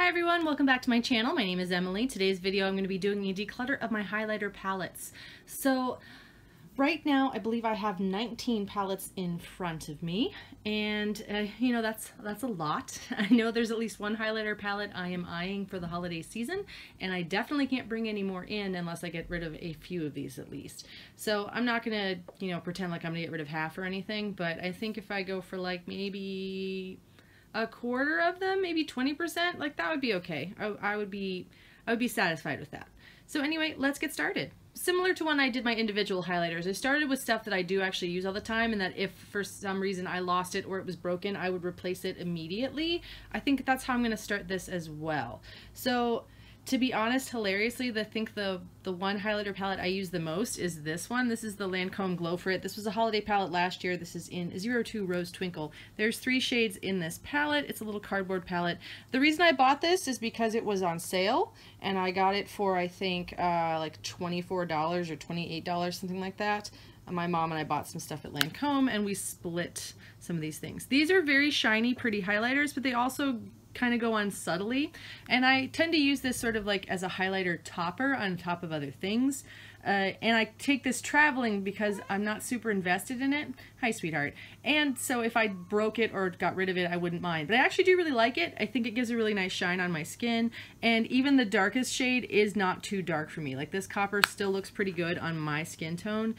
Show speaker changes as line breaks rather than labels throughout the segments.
Hi everyone, welcome back to my channel. My name is Emily. Today's video I'm going to be doing a declutter of my highlighter palettes. So right now I believe I have 19 palettes in front of me, and you know, that's a lot. I know there's at least one highlighter palette I am eyeing for the holiday season, and I definitely can't bring any more in unless I get rid of a few of these at least. So I'm not gonna, you know, pretend like I'm gonna get rid of half or anything, but I think if I go for like maybe a quarter of them, maybe 20%, like that would be okay. I would be satisfied with that. So anyway, let's get started. Similar to when I did my individual highlighters, I started with stuff that I do actually use all the time, and that if for some reason I lost it or it was broken, I would replace it immediately. I think that's how I'm going to start this as well. So to be honest, hilariously, I think the one highlighter palette I use the most is this one. This is the Lancome Glow for It. This was a holiday palette last year. This is in 02 Rose Twinkle. There's 3 shades in this palette. It's a little cardboard palette. The reason I bought this is because it was on sale, and I got it for, I think, like $24 or $28, something like that. My mom and I bought some stuff at Lancome, and we split some of these things. These are very shiny, pretty highlighters, but they also kind of go on subtly, and I tend to use this sort of like as a highlighter topper on top of other things, and I take this traveling because I'm not super invested in it. Hi, sweetheart. And so if I broke it or got rid of it, I wouldn't mind, but I actually do really like it. I think it gives a really nice shine on my skin, and even the darkest shade is not too dark for me. Like, this copper still looks pretty good on my skin tone.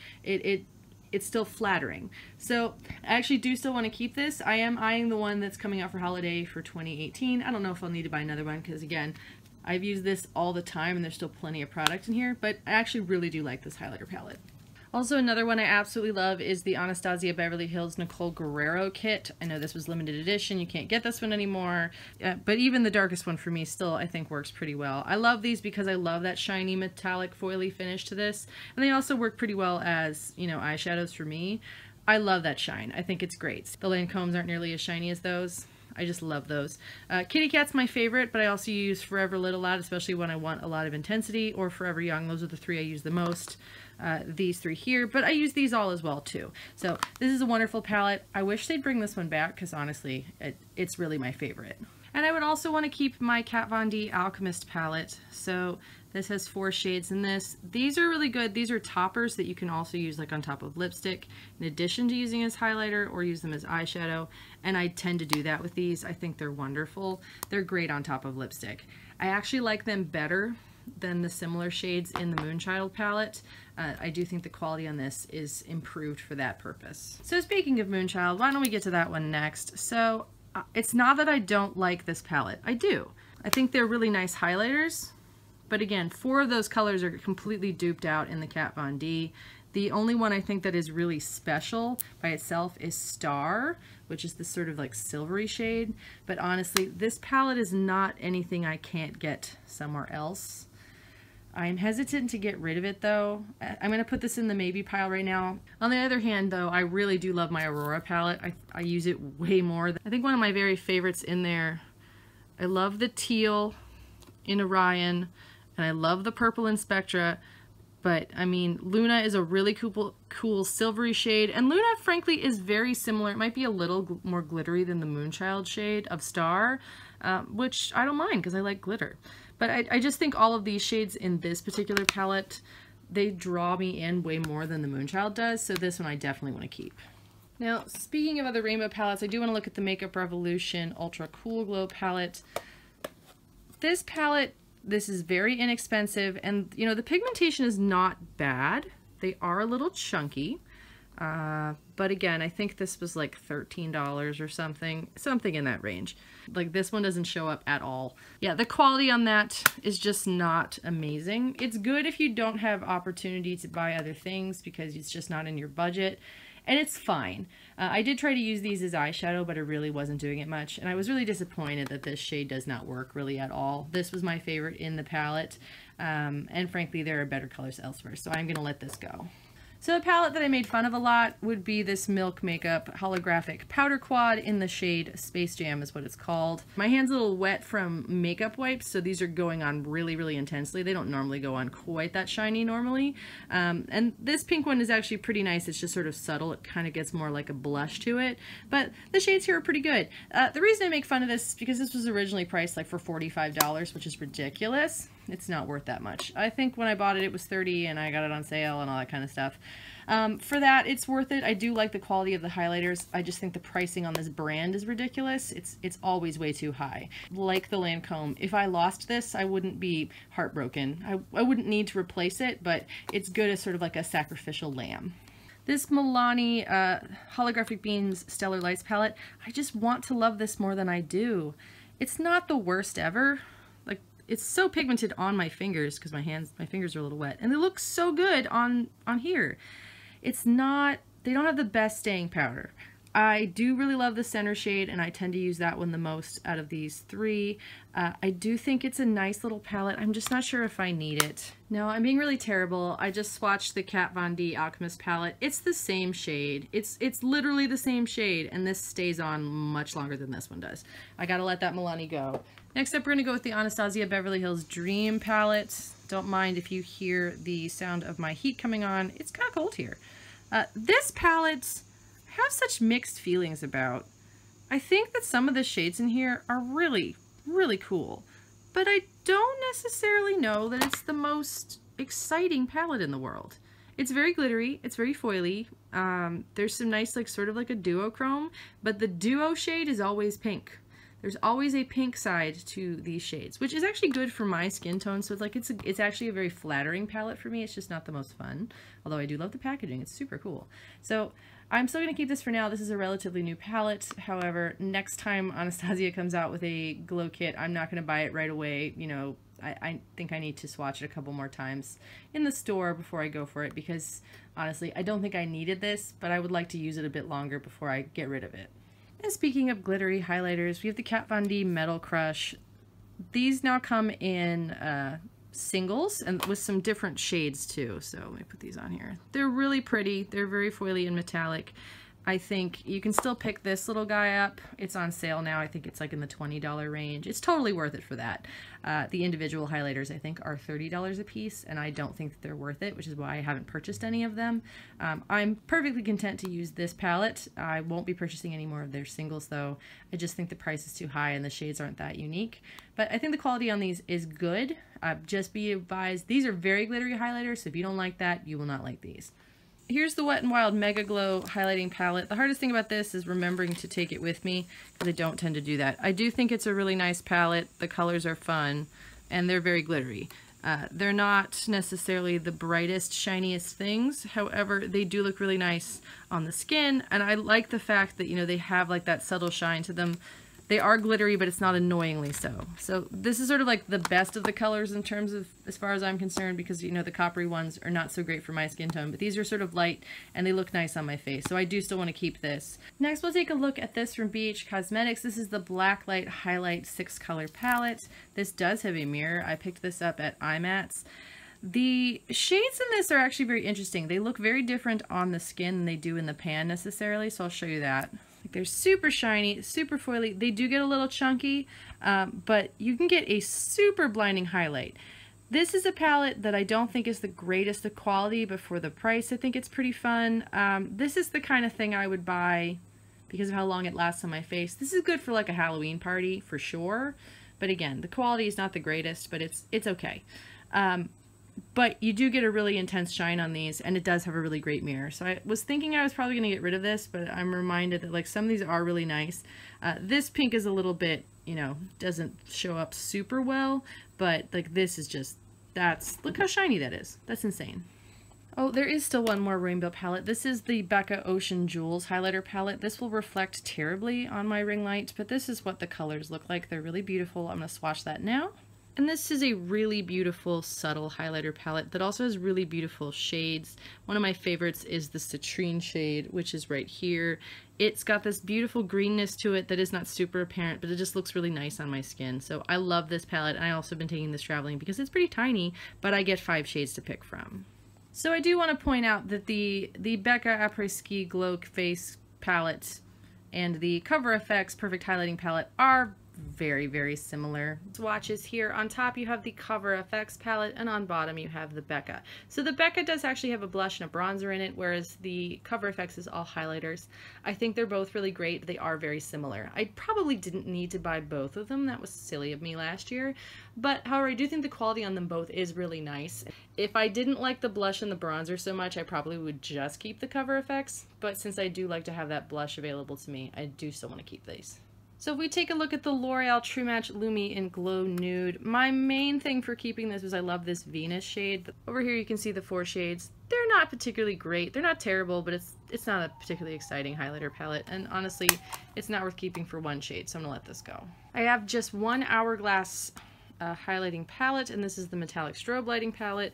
It's still flattering. So I actually do still want to keep this. I am eyeing the one that's coming out for holiday for 2018. I don't know if I'll need to buy another one because, again, I've used this all the time and there's still plenty of product in here, but I actually really do like this highlighter palette. Also, another one I absolutely love is the Anastasia Beverly Hills Nicole Guerrero kit. I know this was limited edition. You can't get this one anymore, but even the darkest one for me still, I think, works pretty well. I love these because I love that shiny metallic foily finish to this, and they also work pretty well as, you know, eyeshadows for me. I love that shine. I think it's great. The Lancomes aren't nearly as shiny as those. I just love those. Kitty Cat's my favorite, but I also use Forever Lit a lot, especially when I want a lot of intensity, or Forever Young. Those are the 3 I use the most. These 3 here, but I use these all as well too. So this is a wonderful palette. I wish they'd bring this one back because honestly, it's really my favorite. And I would also want to keep my Kat Von D Alchemist palette. So this has 4 shades in this. These are really good. These are toppers that you can also use like on top of lipstick in addition to using as highlighter, or use them as eyeshadow. And I tend to do that with these. I think they're wonderful. They're great on top of lipstick. I actually like them better than the similar shades in the Moonchild palette. I do think the quality on this is improved for that purpose. So speaking of Moonchild, why don't we get to that one next? So it's not that I don't like this palette. I do. I think they're really nice highlighters, but again, 4 of those colors are completely duped out in the Kat Von D. The only one I think that is really special by itself is Star, which is this sort of like silvery shade. But honestly, this palette is not anything I can't get somewhere else. I'm hesitant to get rid of it though. I'm going to put this in the maybe pile right now. On the other hand though, I really do love my Aurora palette. I use it way more. I think one of my very favorites in there, I love the teal in Orion, and I love the purple in Spectra. But I mean, Luna is a really cool silvery shade, and Luna frankly is very similar. It might be a little more glittery than the Moonchild shade of Star, which I don't mind because I like glitter. But I just think all of these shades in this particular palette, they draw me in way more than the Moonchild does, so this one I definitely want to keep. Now, speaking of other rainbow palettes, I do want to look at the Makeup Revolution Ultra Cool Glow palette. This palette, this is very inexpensive, and you know, the pigmentation is not bad. They are a little chunky, but again, I think this was like $13 or something in that range. Like, this one doesn't show up at all. Yeah, the quality on that is just not amazing. It's good if you don't have opportunity to buy other things because it's just not in your budget, and it's fine. I did try to use these as eyeshadow, but it really wasn't doing it much, and I was really disappointed that this shade does not work really at all. This was my favorite in the palette, and frankly, there are better colors elsewhere, so I'm gonna let this go. So the palette that I made fun of a lot would be this Milk Makeup Holographic Powder Quad in the shade Space Jam is what it's called. My hand's a little wet from makeup wipes, so these are going on really, really intensely. They don't normally go on quite that shiny normally. And this pink one is actually pretty nice. It's just sort of subtle. It kind of gets more like a blush to it. But the shades here are pretty good. The reason I make fun of this is because this was originally priced like for $45, which is ridiculous. It's not worth that much. I think when I bought it, it was $30 and I got it on sale and all that kind of stuff. For that, it's worth it. I do like the quality of the highlighters. I just think the pricing on this brand is ridiculous. It's always way too high. Like the Lancome, if I lost this, I wouldn't be heartbroken. I wouldn't need to replace it, but it's good as sort of like a sacrificial lamb. This Milani Holographic Beams Stellar Lights palette, I just want to love this more than I do. It's not the worst ever. Like, it's so pigmented on my fingers because my fingers are a little wet, and they look so good on here. It's not, they don't have the best staying powder. I do really love the center shade, and I tend to use that one the most out of these three. I do think it's a nice little palette. I'm just not sure if I need it. No, I'm being really terrible. I just swatched the Kat Von D Alchemist palette. It's the same shade. It's literally the same shade, and this stays on much longer than this one does. I gotta let that Milani go. Next up, we're gonna go with the Anastasia Beverly Hills Dream palette. Don't mind if you hear the sound of my heat coming on. It's kind of cold here. This palette I have such mixed feelings about. I think that some of the shades in here are really, really cool, but I don't necessarily know that it's the most exciting palette in the world. It's very glittery, it's very foily. There's some nice, like, sort of like a duochrome, but the duo shade is always pink. There's always a pink side to these shades, which is actually good for my skin tone. So it's like it's actually a very flattering palette for me. It's just not the most fun, although I do love the packaging. It's super cool. So I'm still going to keep this for now. This is a relatively new palette. However, next time Anastasia comes out with a glow kit, I'm not going to buy it right away. You know, I think I need to swatch it a couple more times in the store before I go for it, because honestly, I don't think I needed this, but I would like to use it a bit longer before I get rid of it. And speaking of glittery highlighters, we have the Kat Von D Metal Crush. These now come in singles and with some different shades too. So let me put these on here. They're really pretty. They're very foily and metallic. I think you can still pick this little guy up. It's on sale now. I think it's like in the $20 range. It's totally worth it for that. The individual highlighters, I think, are $30 a piece, and I don't think that they're worth it, which is why I haven't purchased any of them. I'm perfectly content to use this palette. I won't be purchasing any more of their singles, though. I just think the price is too high and the shades aren't that unique. But I think the quality on these is good. Just be advised, these are very glittery highlighters, so if you don't like that, you will not like these. Here's the Wet n Wild Mega Glow highlighting palette. The hardest thing about this is remembering to take it with me, because I don't tend to do that. I do think it's a really nice palette. The colors are fun, and they're very glittery. They're not necessarily the brightest, shiniest things. However, they do look really nice on the skin, and I like the fact that, you know, they have like that subtle shine to them. They are glittery, but it's not annoyingly so. So this is sort of like the best of the colors in terms of, as far as I'm concerned, because, you know, the coppery ones are not so great for my skin tone, but these are sort of light and they look nice on my face. So I do still want to keep this. Next, we'll take a look at this from BH Cosmetics. This is the Blacklight Highlight 6-color palette. This does have a mirror. I picked this up at IMATS. The shades in this are actually very interesting. They look very different on the skin than they do in the pan necessarily, so I'll show you that. Like, they're super shiny, super foily. They do get a little chunky, but you can get a super blinding highlight. This is a palette that I don't think is the greatest of quality, but for the price, I think it's pretty fun. This is the kind of thing I would buy because of how long it lasts on my face. This is good for like a Halloween party for sure, but again, the quality is not the greatest, but it's okay. But you do get a really intense shine on these, and it does have a really great mirror. So I was thinking I was probably going to get rid of this, but I'm reminded that like some of these are really nice. This pink is a little bit, you know, doesn't show up super well, but like this is just, look how shiny that is. That's insane. Oh, there is still one more rainbow palette. This is the Becca Ocean Jewels highlighter palette. This will reflect terribly on my ring light, but this is what the colors look like. They're really beautiful. I'm going to swatch that now. And this is a really beautiful subtle highlighter palette that also has really beautiful shades. One of my favorites is the citrine shade, which is right here. It's got this beautiful greenness to it that is not super apparent, but it just looks really nice on my skin. So I love this palette, and I also been taking this traveling because it's pretty tiny, but I get 5 shades to pick from. So I do want to point out that the Becca Après-Ski Glow Face palette and the Cover FX Perfect Highlighting palette are very, very similar. Swatches here. On top you have the Cover FX palette, and on bottom you have the Becca. So the Becca does actually have a blush and a bronzer in it, whereas the Cover FX is all highlighters. I think they're both really great. They are very similar. I probably didn't need to buy both of them. That was silly of me last year. But however, I do think the quality on them both is really nice. If I didn't like the blush and the bronzer so much, I probably would just keep the Cover FX. But since I do like to have that blush available to me, I do still want to keep these. So if we take a look at the L'Oreal True Match Lumi in Glow Nude, my main thing for keeping this was I love this Venus shade. But over here you can see the 4 shades. They're not particularly great. They're not terrible, but it's not a particularly exciting highlighter palette. And honestly, it's not worth keeping for one shade, so I'm gonna let this go. I have just one Hourglass highlighting palette, and this is the Metallic Strobe Lighting palette.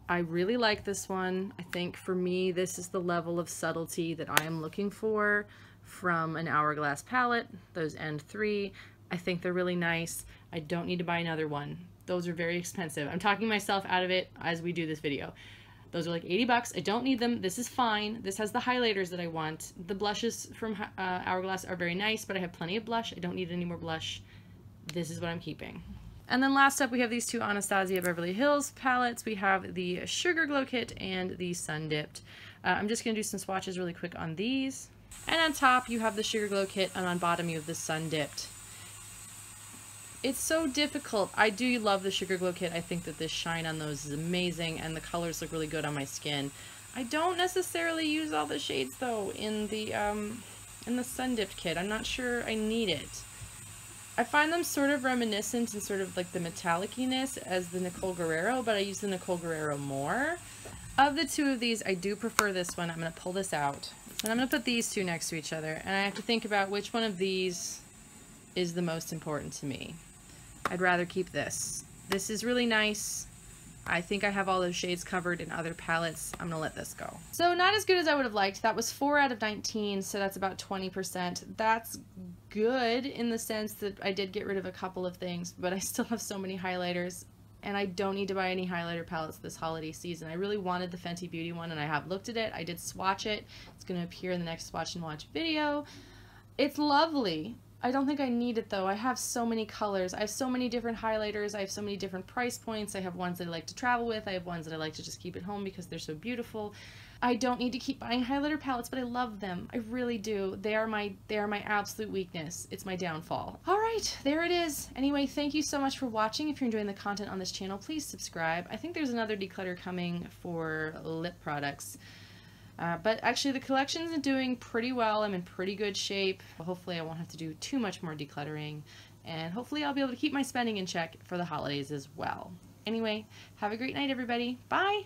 I really like this one. I think for me, this is the level of subtlety that I am looking for from an Hourglass palette. Those End 3, I think they're really nice. I don't need to buy another one. Those are very expensive. I'm talking myself out of it as we do this video. Those are like 80 bucks. I don't need them. This is fine. This has the highlighters that I want. The blushes from Hourglass are very nice, but I have plenty of blush. I don't need any more blush. This is what I'm keeping. And then last up, we have these two Anastasia Beverly Hills palettes. We have the Sugar Glow Kit and the Sun Dipped. I'm just going to do some swatches really quick on these. And on top, you have the Sugar Glow Kit, and on bottom, you have the Sun Dipped. It's so difficult. I do love the Sugar Glow Kit. I think that this shine on those is amazing, and the colors look really good on my skin. I don't necessarily use all the shades, though, in the Sun Dipped kit. I'm not sure I need it. I find them sort of reminiscent and sort of like the metallic-iness as the Nicole Guerrero, but I use the Nicole Guerrero more. Of the two of these, I do prefer this one. I'm going to pull this out. And I'm going to put these two next to each other, and I have to think about which one of these is the most important to me. I'd rather keep this. This is really nice. I think I have all those shades covered in other palettes. I'm going to let this go. So not as good as I would have liked. That was 4 out of 19, so that's about 20%. That's good in the sense that I did get rid of a couple of things, but I still have so many highlighters. And I don't need to buy any highlighter palettes this holiday season. I really wanted the Fenty Beauty one, and I have looked at it. I did swatch it. It's going to appear in the next Swatch and Watch video. It's lovely. I don't think I need it, though. I have so many colors. I have so many different highlighters. I have so many different price points. I have ones that I like to travel with. I have ones that I like to just keep at home because they're so beautiful. I don't need to keep buying highlighter palettes, but I love them. I really do. They are my absolute weakness. It's my downfall. All right, there it is. Anyway, thank you so much for watching. If you're enjoying the content on this channel, please subscribe. I think there's another declutter coming for lip products. But actually the collection's doing pretty well. I'm in pretty good shape. Hopefully I won't have to do too much more decluttering. And hopefully I'll be able to keep my spending in check for the holidays as well. Anyway, have a great night, everybody. Bye!